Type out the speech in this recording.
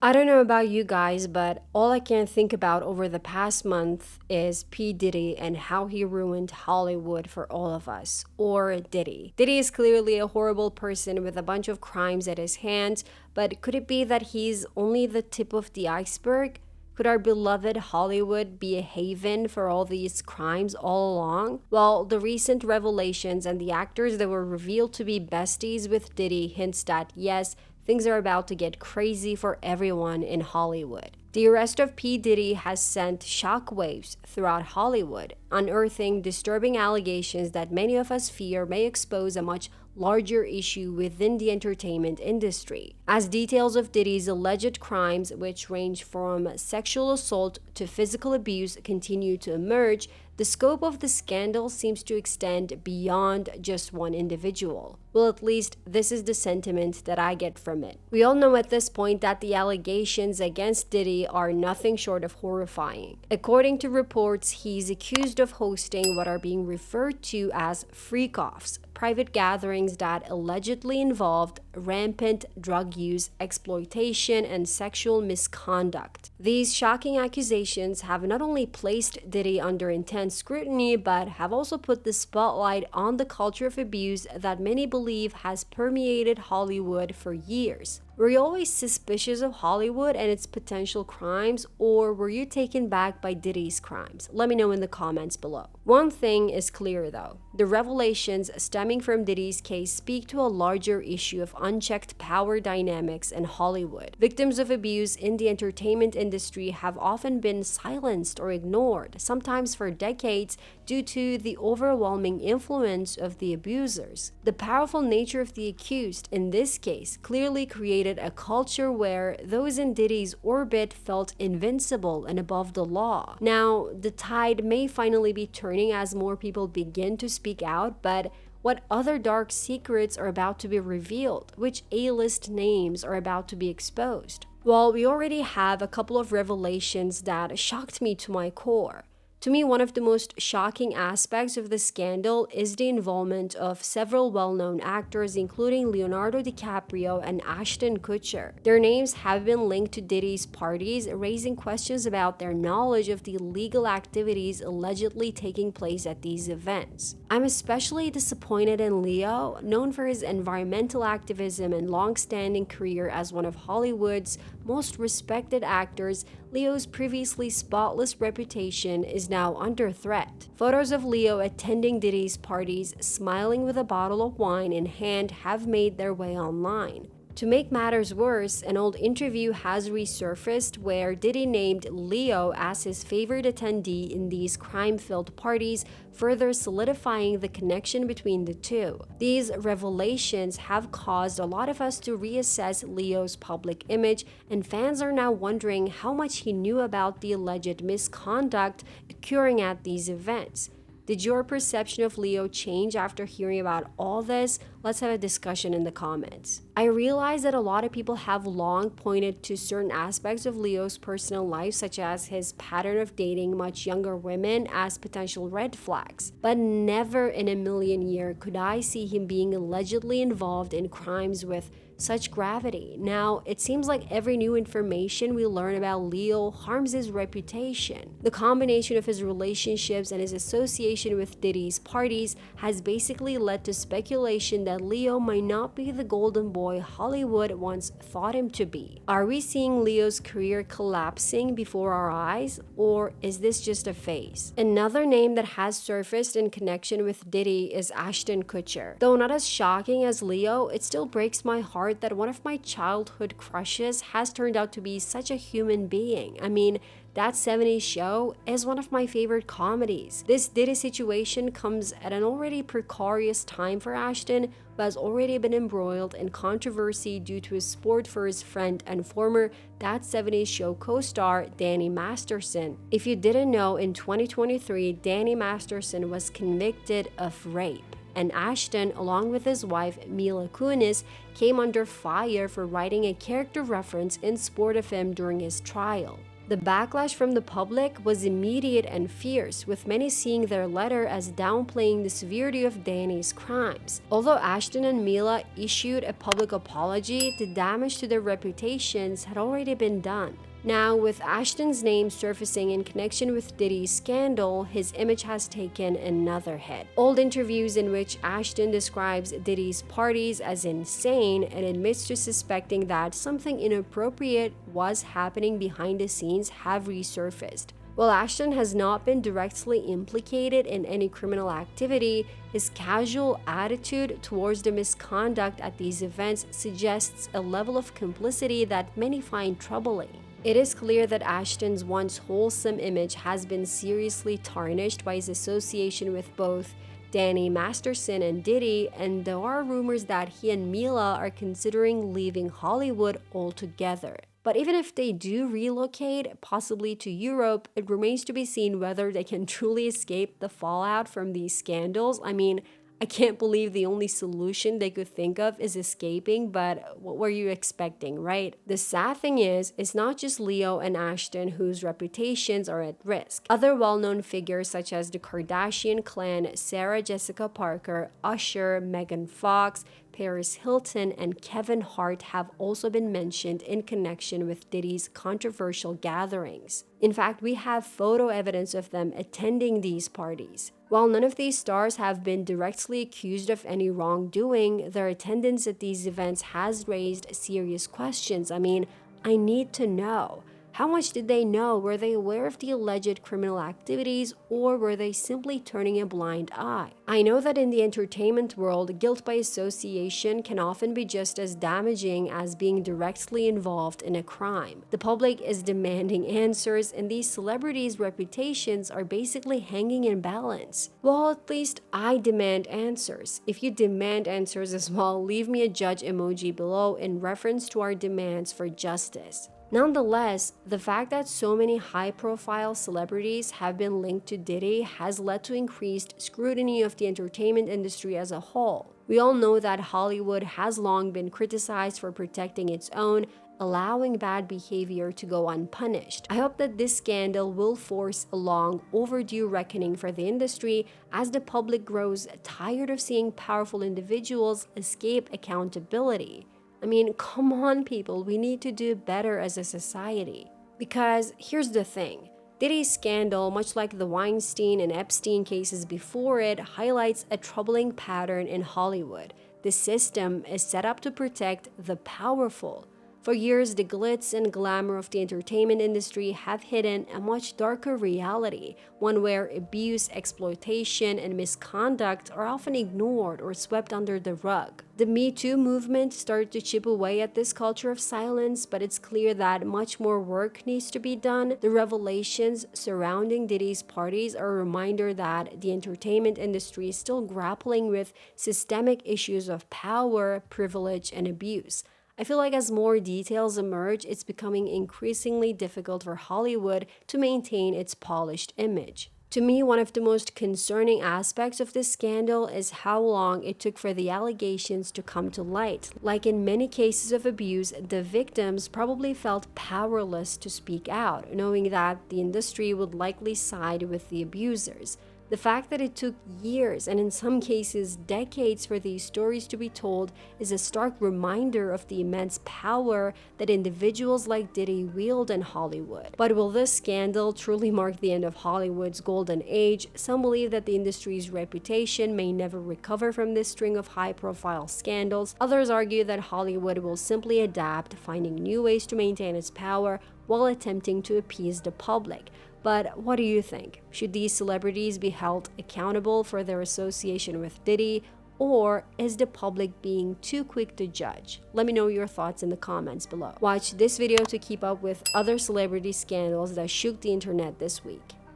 I don't know about you guys, but all I can think about over the past month is P. Diddy and how he ruined Hollywood for all of us. Or Diddy. Diddy is clearly a horrible person with a bunch of crimes at his hands, but could it be that he's only the tip of the iceberg? Could our beloved Hollywood be a haven for all these crimes all along? Well, the recent revelations and the actors that were revealed to be besties with Diddy hints that yes, things are about to get crazy for everyone in Hollywood. The arrest of P. Diddy has sent shockwaves throughout Hollywood, unearthing disturbing allegations that many of us fear may expose a much larger issue within the entertainment industry. As details of Diddy's alleged crimes, which range from sexual assault to physical abuse, continue to emerge, the scope of the scandal seems to extend beyond just one individual. Well, at least this is the sentiment that I get from it. We all know at this point that the allegations against Diddy are nothing short of horrifying. According to reports, he's accused of hosting what are being referred to as freak-offs, private gatherings that allegedly involved rampant drug use, exploitation, and sexual misconduct. These shocking accusations have not only placed Diddy under intense scrutiny, but have also put the spotlight on the culture of abuse that many believe has permeated Hollywood for years. Were you always suspicious of Hollywood and its potential crimes, or were you taken back by Diddy's crimes? Let me know in the comments below. One thing is clear though, the revelations stemming from Diddy's case speak to a larger issue of unchecked power dynamics in Hollywood. Victims of abuse in the entertainment industry have often been silenced or ignored, sometimes for decades, due to the overwhelming influence of the abusers. The powerful nature of the accused in this case clearly created a culture where those in Diddy's orbit felt invincible and above the law. Now, the tide may finally be turning as more people begin to speak out, but what other dark secrets are about to be revealed? Which A-list names are about to be exposed? Well, we already have a couple of revelations that shocked me to my core. To me, one of the most shocking aspects of the scandal is the involvement of several well-known actors, including Leonardo DiCaprio and Ashton Kutcher. Their names have been linked to Diddy's parties, raising questions about their knowledge of the illegal activities allegedly taking place at these events. I'm especially disappointed in Leo, known for his environmental activism and long-standing career as one of Hollywood's most respected actors. Leo's previously spotless reputation is now under threat. Photos of Leo attending Diddy's parties, smiling with a bottle of wine in hand, have made their way online. To make matters worse, an old interview has resurfaced where Diddy named Leo as his favorite attendee in these crime-filled parties, further solidifying the connection between the two. These revelations have caused a lot of us to reassess Leo's public image, and fans are now wondering how much he knew about the alleged misconduct occurring at these events. Did your perception of Leo change after hearing about all this? Let's have a discussion in the comments. I realize that a lot of people have long pointed to certain aspects of Leo's personal life, such as his pattern of dating much younger women, as potential red flags. But never in a million years could I see him being allegedly involved in crimes with such gravity. Now, it seems like every new information we learn about Leo harms his reputation. The combination of his relationships and his association with Diddy's parties has basically led to speculation that Leo might not be the golden boy Hollywood once thought him to be. Are we seeing Leo's career collapsing before our eyes, or is this just a phase? Another name that has surfaced in connection with Diddy is Ashton Kutcher. Though not as shocking as Leo, it still breaks my heart that one of my childhood crushes has turned out to be such a human being. I mean, that 70s show is one of my favorite comedies. This Diddy situation comes at an already precarious time for Ashton, who has already been embroiled in controversy due to his support for his friend and former That 70s Show co-star Danny Masterson. If you didn't know, in 2023, Danny Masterson was convicted of rape, and Ashton, along with his wife Mila Kunis, came under fire for writing a character reference in support of him during his trial. The backlash from the public was immediate and fierce, with many seeing their letter as downplaying the severity of Danny's crimes. Although Ashton and Mila issued a public apology, the damage to their reputations had already been done. Now, with Ashton's name surfacing in connection with Diddy's scandal, his image has taken another hit. Old interviews in which Ashton describes Diddy's parties as insane and admits to suspecting that something inappropriate was happening behind the scenes have resurfaced. While Ashton has not been directly implicated in any criminal activity, his casual attitude towards the misconduct at these events suggests a level of complicity that many find troubling. It is clear that Ashton's once wholesome image has been seriously tarnished by his association with both Danny Masterson and Diddy, and there are rumors that he and Mila are considering leaving Hollywood altogether. But even if they do relocate, possibly to Europe, it remains to be seen whether they can truly escape the fallout from these scandals. I mean, I can't believe the only solution they could think of is escaping, but what were you expecting, right? The sad thing is, it's not just Leo and Ashton whose reputations are at risk. Other well-known figures such as the Kardashian clan, Sarah Jessica Parker, Usher, Megan Fox, Paris Hilton, and Kevin Hart have also been mentioned in connection with Diddy's controversial gatherings. In fact, we have photo evidence of them attending these parties. While none of these stars have been directly accused of any wrongdoing, their attendance at these events has raised serious questions. I mean, I need to know. How much did they know? Were they aware of the alleged criminal activities, or were they simply turning a blind eye? I know that in the entertainment world, guilt by association can often be just as damaging as being directly involved in a crime. The public is demanding answers, and these celebrities' reputations are basically hanging in balance. Well, at least I demand answers. If you demand answers as well, leave me a judge emoji below in reference to our demands for justice. Nonetheless, the fact that so many high-profile celebrities have been linked to Diddy has led to increased scrutiny of the entertainment industry as a whole. We all know that Hollywood has long been criticized for protecting its own, allowing bad behavior to go unpunished. I hope that this scandal will force a long overdue reckoning for the industry as the public grows tired of seeing powerful individuals escape accountability. I mean, come on, people, we need to do better as a society. Because here's the thing. Diddy's scandal, much like the Weinstein and Epstein cases before it, highlights a troubling pattern in Hollywood. The system is set up to protect the powerful. For years, the glitz and glamour of the entertainment industry have hidden a much darker reality, one where abuse, exploitation, and misconduct are often ignored or swept under the rug. The Me Too movement started to chip away at this culture of silence, but it's clear that much more work needs to be done. The revelations surrounding Diddy's parties are a reminder that the entertainment industry is still grappling with systemic issues of power, privilege, and abuse. I feel like as more details emerge, it's becoming increasingly difficult for Hollywood to maintain its polished image. To me, one of the most concerning aspects of this scandal is how long it took for the allegations to come to light. Like in many cases of abuse, the victims probably felt powerless to speak out, knowing that the industry would likely side with the abusers. The fact that it took years, and in some cases decades, for these stories to be told is a stark reminder of the immense power that individuals like Diddy wield in Hollywood. But will this scandal truly mark the end of Hollywood's golden age? Some believe that the industry's reputation may never recover from this string of high-profile scandals. Others argue that Hollywood will simply adapt, finding new ways to maintain its power while attempting to appease the public. But what do you think? Should these celebrities be held accountable for their association with Diddy, or is the public being too quick to judge? Let me know your thoughts in the comments below. Watch this video to keep up with other celebrity scandals that shook the internet this week.